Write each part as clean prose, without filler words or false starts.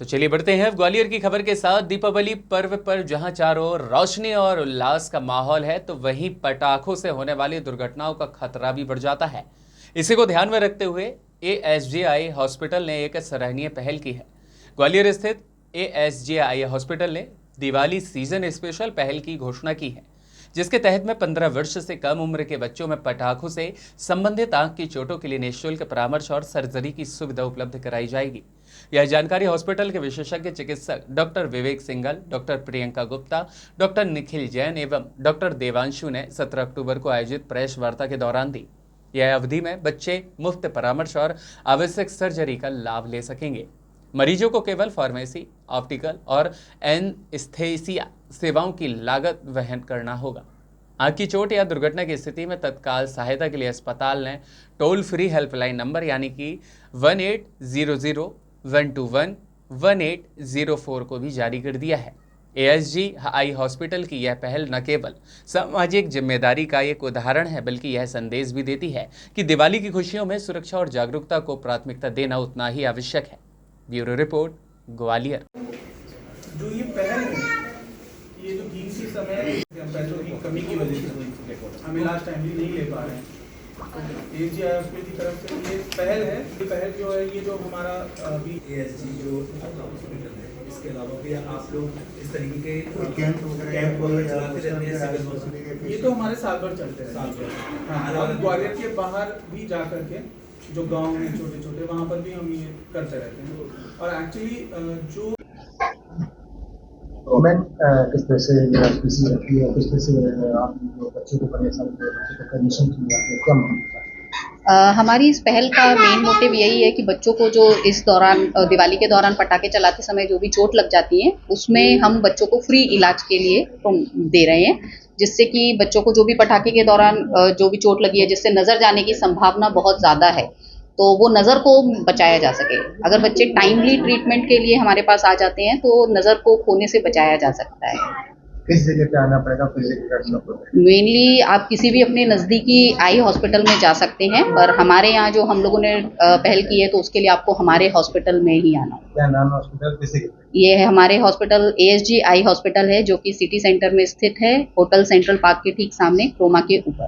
तो चलिए बढ़ते हैं ग्वालियर की खबर के साथ। दीपावली पर्व पर जहां चारों ओर रोशनी और उल्लास का माहौल है, तो वहीं पटाखों से होने वाली दुर्घटनाओं का खतरा भी बढ़ जाता है। इसी को ध्यान में रखते हुए एएसजीआई हॉस्पिटल ने एक सराहनीय पहल की है। ग्वालियर स्थित एएसजीआई हॉस्पिटल ने दिवाली सीजन स्पेशल पहल की घोषणा की है, जिसके तहत में 15 वर्ष से कम उम्र के बच्चों में पटाखों से संबंधित आंख की चोटों के लिए निःशुल्क परामर्श और सर्जरी की सुविधा उपलब्ध कराई जाएगी। यह जानकारी हॉस्पिटल के विशेषज्ञ चिकित्सक डॉक्टर विवेक सिंघल, डॉक्टर प्रियंका गुप्ता, डॉक्टर निखिल जैन एवं डॉक्टर देवांशु ने 17 अक्टूबर को आयोजित प्रेस वार्ता के दौरान दी। यह अवधि में बच्चे मुफ्त परामर्श और आवश्यक सर्जरी का लाभ ले सकेंगे। मरीजों को केवल फार्मेसी, ऑप्टिकल और एनेस्थीसिया सेवाओं की लागत वहन करना होगा। आंख की चोट या दुर्घटना की स्थिति में तत्काल सहायता के लिए अस्पताल ने टोल फ्री हेल्पलाइन नंबर यानी कि 1800-121-1804 को भी जारी कर दिया है। एएसजीआई हॉस्पिटल की यह पहल न केवल सामाजिक जिम्मेदारी का एक उदाहरण है, बल्कि यह संदेश भी देती है कि दिवाली की खुशियों में सुरक्षा और जागरूकता को प्राथमिकता देना उतना ही आवश्यक है। Bureau report, Gwalior. जो ये पहल है, ये जो कीमती समय पैसों की कमी की वजह से हम इलाज टाइमली नहीं ले पा रहे हैं, तो एएसजीआई हॉस्पिटल की तरफ से ये पहल है। ये पहल जो है, ये जो हमारा अभी एएसजी जो हॉस्पिटल है, इसके अलावा भी आप लोग इस तरीके के कैंप वगैरह चलाते रहते हैं सिविल हॉस्पिटल? ये तो हमारे साल भर चलते हैं। हाँ, और ग्वालियर के बाहर भी जा करके जो गांव हैं छोटे छोटे, वहाँ पर भी हम ये करते रहते हैं। और एक्चुअली जो मैम किस तरह से फीस रखी है, किस तरह से आप बच्चों को परेशान बच्चों को परमिशन की जाती है, क्या हमारी इस पहल का मेन मोटिव यही है कि बच्चों को जो इस दौरान दिवाली के दौरान पटाखे चलाते समय जो भी चोट लग जाती है, उसमें हम बच्चों को फ्री इलाज के लिए दे रहे हैं, जिससे कि बच्चों को जो भी पटाखे के दौरान जो भी चोट लगी है, जिससे नज़र जाने की संभावना बहुत ज़्यादा है, तो वो नज़र को बचाया जा सके। अगर बच्चे टाइमली ट्रीटमेंट के लिए हमारे पास आ जाते हैं तो नज़र को खोने से बचाया जा सकता है। किस जगह पे आना पड़ेगा, किस जगह करना पड़ेगा? मेनली आप किसी भी अपने नज़दीकी आई हॉस्पिटल में जा सकते हैं, पर हमारे यहाँ जो हम लोगों ने पहल की है, तो उसके लिए आपको हमारे हॉस्पिटल में ही आना होगा। क्या नाम हॉस्पिटल किसे? ये है हमारे हॉस्पिटल एएसजीआई हॉस्पिटल है, जो कि सिटी सेंटर में स्थित है, होटल सेंट्रल पार्क के ठीक सामने, क्रोमा के ऊपर।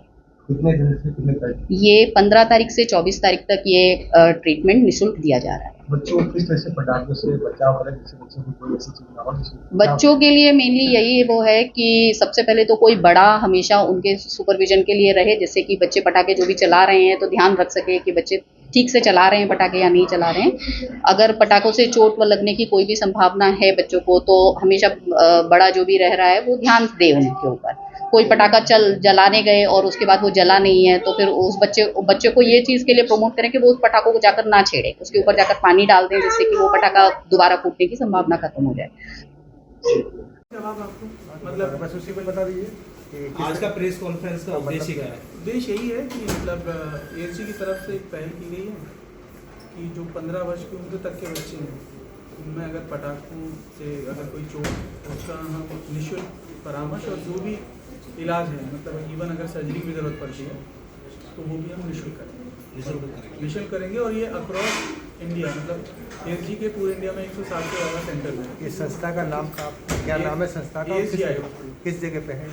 कितने दिन से कितने तारीख? ये 15 तारीख से 24 तारीख तक ये ट्रीटमेंट निःशुल्क दिया जा रहा है। बच्चों को किस तरह से पटाखों से बचाव करें, जिससे बच्चों को कोई ऐसी चीज ना हो? बच्चों के लिए मेनली यही वो है कि सबसे पहले तो कोई बड़ा हमेशा उनके सुपरविजन के लिए रहे, जिससे कि बच्चे पटाखे जो भी चला रहे हैं तो ध्यान रख सके कि बच्चे ठीक से चला रहे हैं पटाखे या नहीं चला रहे हैं। अगर पटाखों से चोट व लगने की कोई भी संभावना है बच्चों को, तो हमेशा बड़ा जो भी रह रहा है वो ध्यान दे उनके ऊपर। कोई पटाखा जलाने गए और उसके बाद वो जला नहीं है, तो फिर उस बच्चे को ये चीज़ के लिए प्रमोट करें कि वो उस पटाखों को जाकर ना छेड़े, उसके ऊपर जाकर पानी डाल दें, जिससे कि वो पटाखा दोबारा फूटने की संभावना खत्म हो जाए। जवाब आपको मतलब बस उसी पर बता दीजिए। आज का प्रेस कॉन्फ्रेंस का उद्देश्य क्या है? उद्देश्य यही है कि मतलब एएसजी की तरफ से एक पहल की गई है कि जो 15 वर्ष की उम्र तक के बच्चे हैं, उनमें अगर पटाखों से अगर कोई चोट, उसका हम निःशुल्क परामर्श और जो भी इलाज है, मतलब इवन अगर सर्जरी की ज़रूरत पड़ती है तो वो भी हम निःशुल्क करेंगे। और ये अक्रॉस इंडिया, मतलब एएसजी के पूरे इंडिया में 160 से ज़्यादा सेंटर हैं। ये संस्था का नाम क्या नाम है संस्था का? किस जगह पे है?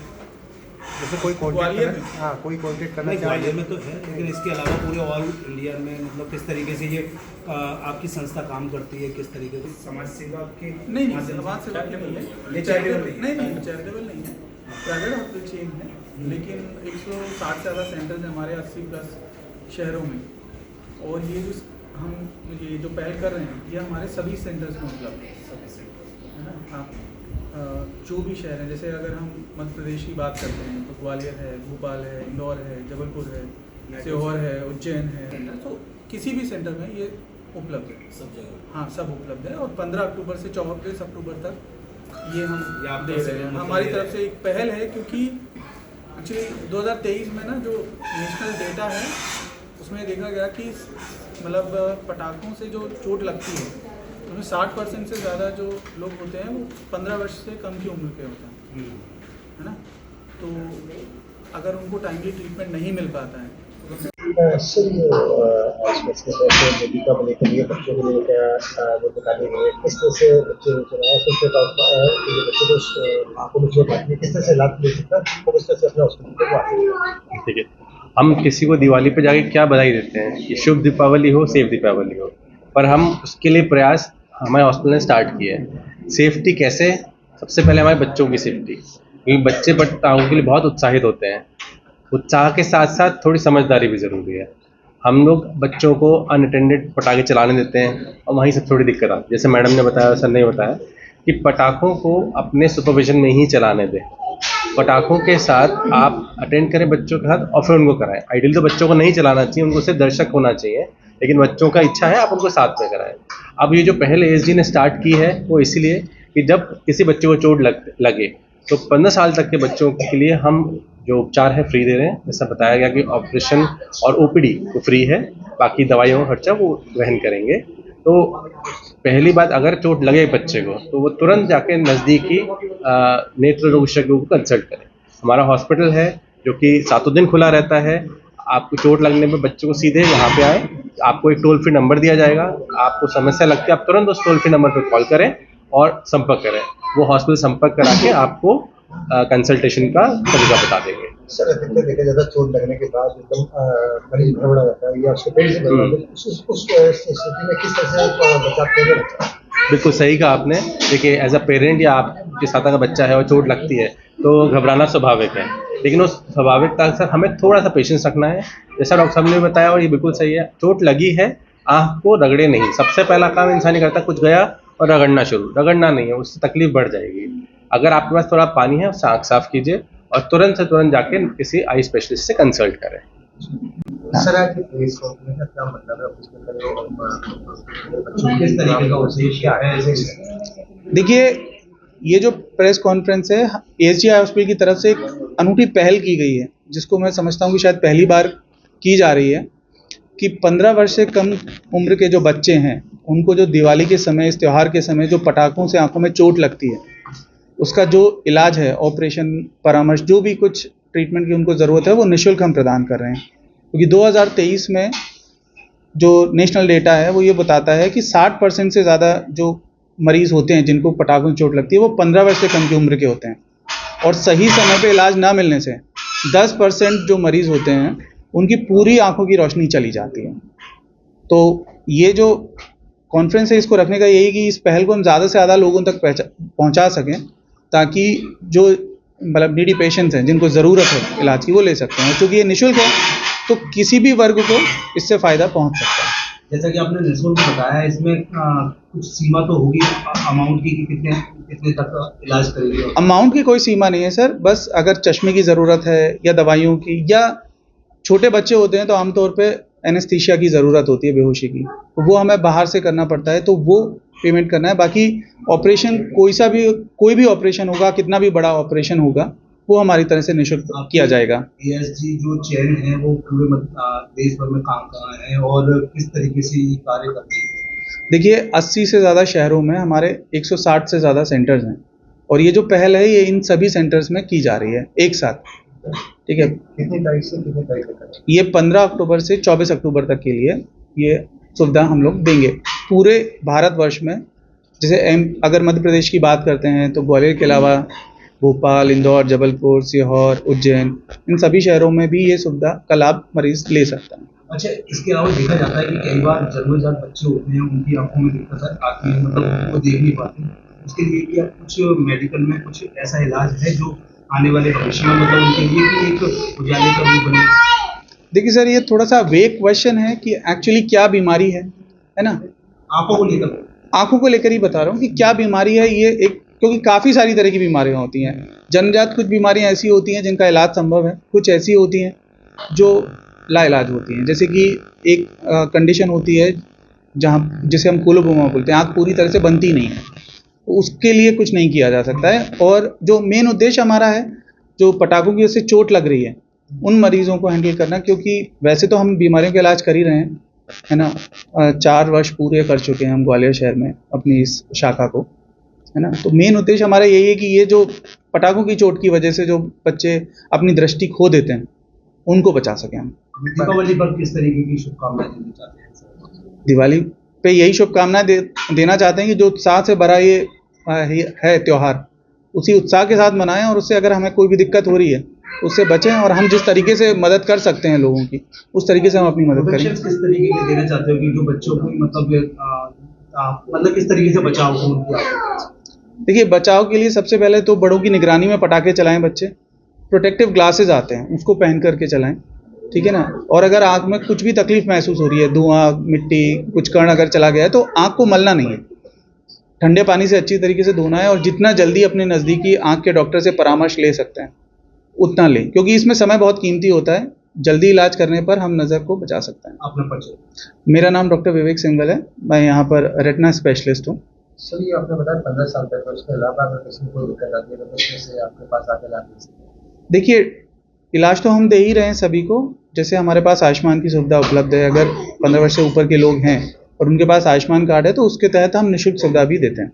जैसे कोई ग्वालियर में? हाँ, कोई कॉन्टेक्ट करना नहीं, ग्वालियर में तो है, लेकिन इसके अलावा पूरे ऑल इंडिया में मतलब किस तरीके से ये आपकी संस्था काम करती है, किस तरीके से समाज सेवा के? नहीं, समाज सेवा के नहीं है, ये चैरिटेबल नहीं है, प्राइवेट हॉस्पिटल चेन है, लेकिन 160 से ज़्यादा सेंटर्स हैं हमारे 80+ शहरों में। और ये जो पहल कर रहे हैं, ये हमारे सभी सेंटर्स में उपलब्ध है ना। आप जो भी शहर हैं, जैसे अगर हम मध्य प्रदेश की बात करते हैं तो ग्वालियर है, भोपाल है, इंदौर है, जबलपुर है, सीहोर है, उज्जैन है, तो किसी भी सेंटर में ये उपलब्ध है, सब जगह। हाँ, सब उपलब्ध है। और 15 अक्टूबर से 24 अक्टूबर तक ये हम दे रहे हैं। हमारी तरफ से एक पहल है, क्योंकि एक्चुअली 2023 में ना जो नेशनल डेटा है, उसमें देखा गया कि मतलब पटाखों से जो चोट लगती है, उसमें 60% से ज़्यादा जो लोग होते हैं वो 15 वर्ष से कम की उम्र के होते हैं, है ना। तो अगर उनको टाइमली ट्रीटमेंट नहीं मिल पाता है तो सर ये स्पेसिफिक दीपावली के लिए बच्चों के लिए क्या वो निकाली गई है, किस तरह से बच्चे चलाया, किस तरह का बच्चे को आंखों में चोट लगती है, किस तरह से इलाज ले सकता है और किस तरह से अपने हॉस्पिटल को वापस। ठीक है, हम किसी को दिवाली पे जाके क्या बधाई देते हैं कि शुभ दीपावली हो, सेफ दीपावली हो, पर हम उसके लिए प्रयास हमारे हॉस्पिटल ने स्टार्ट किया है। सेफ्टी कैसे? सबसे पहले हमारे बच्चों की सेफ्टी, क्योंकि बच्चे पटाखों के लिए बहुत उत्साहित होते हैं। उत्साह के साथ साथ थोड़ी समझदारी भी ज़रूरी है। हम लोग बच्चों को अनअटेंडेड पटाखे चलाने देते हैं और वहीं से थोड़ी दिक्कत आती है। जैसे मैडम ने बताया, सर ने बताया कि पटाखों को अपने सुपरविजन में ही चलाने दें। पटाखों के साथ आप अटेंड करें बच्चों के साथ और फिर उनको कराएं। आइडियल तो बच्चों को नहीं चलाना चाहिए, उनको सिर्फ दर्शक होना चाहिए, लेकिन बच्चों का इच्छा है आप उनको साथ में कराएं। अब ये जो पहले एएसडी ने स्टार्ट की है वो इसलिए कि जब किसी बच्चे को चोट लगे तो 15 साल तक के बच्चों के लिए हम जो उपचार है फ्री दे रहे हैं। जैसा बताया गया कि ऑपरेशन और ओपीडी तो फ्री है, बाकी दवाइयों का खर्चा वो वहन करेंगे। तो पहली बात, अगर चोट लगे बच्चे को तो वो तुरंत जाके नज़दीकी नेत्र रोग विशेषज्ञ को कंसल्ट करें। हमारा हॉस्पिटल है जो कि 7 दिन खुला रहता है। आपको चोट लगने पे बच्चे को सीधे यहाँ पे आए, आपको एक टोल फ्री नंबर दिया जाएगा। आपको समस्या लगती है आप तुरंत उस टोल फ्री नंबर पर कॉल करें और संपर्क करें। वो हॉस्पिटल संपर्क करा के आपको कंसल्टेशन का तरीका बता देंगे। सर अधिकतर देखा जाता है चोट लगने के बाद एकदम मरीज भड़बड़ा जाता है या उसके पेट से बदला है, उस स्थिति में किस तरह से बचाव किया जाता है? बिल्कुल सही कहा आपने। देखिए, एज अ पेरेंट या आपके साथ अगर बच्चा है और चोट लगती है तो घबराना स्वाभाविक है, लेकिन उस स्वाभाविकता से हमें थोड़ा सा पेशेंस रखना है। जैसा डॉक्टर साहब ने बताया और ये बिल्कुल सही है, चोट लगी है, आँख को रगड़े नहीं। सबसे पहला काम इंसान ही करता, कुछ गया और रगड़ना नहीं है, उससे तकलीफ बढ़ जाएगी। अगर आपके पास थोड़ा पानी है उससे आँख साफ कीजिए और तुरंत से तुरंत जाके किसी आई स्पेशलिस्ट से कंसल्ट करें। सर आज प्रेस कॉन्फ्रेंस का क्या मतलब है, उसमें किस तरीके का उद्देश्य क्या है? देखिए, ये जो प्रेस कॉन्फ्रेंस है एसजीआई हॉस्पिटल की तरफ से एक अनूठी पहल की गई है, जिसको मैं समझता हूँ कि शायद पहली बार की जा रही है कि 15 वर्ष से कम उम्र के जो बच्चे हैं उनको जो दिवाली के समय, इस त्यौहार के समय जो पटाखों से आंखों में चोट लगती है, उसका जो इलाज है, ऑपरेशन, परामर्श, जो भी कुछ ट्रीटमेंट की उनको ज़रूरत है वो निःशुल्क हम प्रदान कर रहे हैं। क्योंकि 2023 में जो नेशनल डेटा है वो ये बताता है कि 60% से ज़्यादा जो मरीज़ होते हैं जिनको पटाखों से चोट लगती है वो 15 वर्ष से कम की उम्र के होते हैं, और सही समय पे इलाज ना मिलने से 10% जो मरीज़ होते हैं उनकी पूरी आंखों की रोशनी चली जाती है। तो ये जो कॉन्फ्रेंस है, इसको रखने का यही कि इस पहल को हम ज़्यादा से ज़्यादा लोगों तक पहुंचा सकें, ताकि जो मतलब नीडी पेशेंट्स हैं जिनको ज़रूरत है इलाज की वो ले सकते हैं। चूँकि ये निःशुल्क है तो किसी भी वर्ग को इससे फ़ायदा पहुंच सकता है। जैसा कि आपने निःशुल्क बताया, इसमें कुछ सीमा तो होगी अमाउंट की कि कितने तक इलाज करेगी? अमाउंट की कोई सीमा नहीं है सर, बस अगर चश्मे की ज़रूरत है या दवाइयों की, या छोटे बच्चे होते हैं तो आमतौर पे एनेस्थीसिया की ज़रूरत होती है, बेहोशी की, तो वो हमें बाहर से करना पड़ता है, तो वो पेमेंट करना है। बाकी ऑपरेशन कोई भी ऑपरेशन होगा, कितना भी बड़ा ऑपरेशन होगा, वो हमारी तरह से निःशुल्क किया जाएगा। एएसजी जो चेन है वो पूरे देश भर में काम कर रहा है और किस तरीके से ये कार्य करती है? देखिए, 80 से ज़्यादा शहरों में हमारे 160 से ज़्यादा सेंटर्स हैं, और ये जो पहल है ये इन सभी सेंटर्स में की जा रही है एक साथ। ठीक है, कितनी तारीख से कितनी तारीख तक? ये 15 अक्टूबर से 24 अक्टूबर तक के लिए ये सुविधा हम लोग देंगे पूरे भारतवर्ष में। जैसे अगर मध्य प्रदेश की बात करते हैं तो ग्वालियर के अलावा भोपाल, इंदौर, जबलपुर, सीहोर, उज्जैन, इन सभी शहरों में भी ये सुविधा का लाभ मरीज ले सकता है। अच्छा, इसके अलावा देखा जाता है कि कई बार जन्मजात बच्चे होते हैं, उनकी आंखों में दिक्कत आती है, मतलब वो देख नहीं पाते। उसके लिए क्या कुछ मेडिकल में कुछ ऐसा इलाज है जो आने वाले भविष्य में मतलब उनके लिए भी एक उजाले का रूप बने? देखिए सर, ये थोड़ा सा वेग क्वेश्चन है कि एक्चुअली क्या बीमारी है ना? आंखों को लेकर ही बता रहा हूँ कि क्या बीमारी है ये, एक क्योंकि काफ़ी सारी तरह की बीमारियाँ होती हैं। जन्मजात कुछ बीमारियाँ ऐसी होती हैं जिनका इलाज संभव है, कुछ ऐसी होती हैं जो लाइलाज होती हैं। जैसे कि एक कंडीशन होती है जहाँ जिसे हम कोलोबोमा बोलते हैं, आँख पूरी तरह से बनती नहीं है, तो उसके लिए कुछ नहीं किया जा सकता है। और जो मेन उद्देश्य हमारा है, जो पटाखों की वजह से चोट लग रही है उन मरीजों को हैंडल करना, क्योंकि वैसे तो हम बीमारियों का इलाज कर ही रहे हैं, है ना। 4 वर्ष पूरे कर चुके हैं हम ग्वालियर शहर में अपनी इस शाखा को, है ना। तो मेन उद्देश्य हमारा यही है कि ये जो पटाखों की चोट की वजह से जो बच्चे अपनी दृष्टि खो देते हैं उनको बचा सकें हम। दीपावली पर किस तरीके की शुभकामनाएं देना चाहते हैं सर? दिवाली पे यही शुभकामनाएं देना चाहते हैं कि जो उत्साह से भरा ये है त्यौहार, उसी उत्साह के साथ मनाएं और उससे अगर हमें कोई भी दिक्कत हो रही है उससे बचें और हम जिस तरीके से मदद कर सकते हैं लोगों की उस तरीके से हम अपनी मदद करें। Protections किस तरीके के देना चाहते हो कि जो बच्चों को मतलब किस तरीके से बचाव हो उनकी? देखिए, बचाव के लिए सबसे पहले तो बड़ों की निगरानी में पटाखे चलाएं बच्चे। प्रोटेक्टिव ग्लासेस आते हैं, उसको पहन करके चलाएं, ठीक है ना। और अगर आँख में कुछ भी तकलीफ महसूस हो रही है, धुआं, मिट्टी, कुछ कण अगर चला गया है तो आँख को मलना नहीं है, ठंडे पानी से अच्छी तरीके से धोना है और जितना जल्दी अपने नज़दीकी आँख के डॉक्टर से परामर्श ले सकते हैं उतना लें, क्योंकि इसमें समय बहुत कीमती होता है। जल्दी इलाज करने पर हम नज़र को बचा सकते हैं। अपना परिचय। मेरा नाम डॉक्टर विवेक सिंघल है, मैं यहाँ पर रेटिना स्पेशलिस्ट हूँ। सर ये आपने बताया 15 साल तक, उसके अलावा अगर किसी को कोई दिक्कत आती है तो उसमें से आपके पास आके ला सकते हैं? देखिए, इलाज तो हम दे ही रहे हैं सभी को। जैसे हमारे पास आयुष्मान की सुविधा उपलब्ध है, अगर 15 वर्ष से ऊपर के लोग हैं और उनके पास आयुष्मान कार्ड है तो उसके तहत हम निःशुल्क सुविधा भी देते हैं।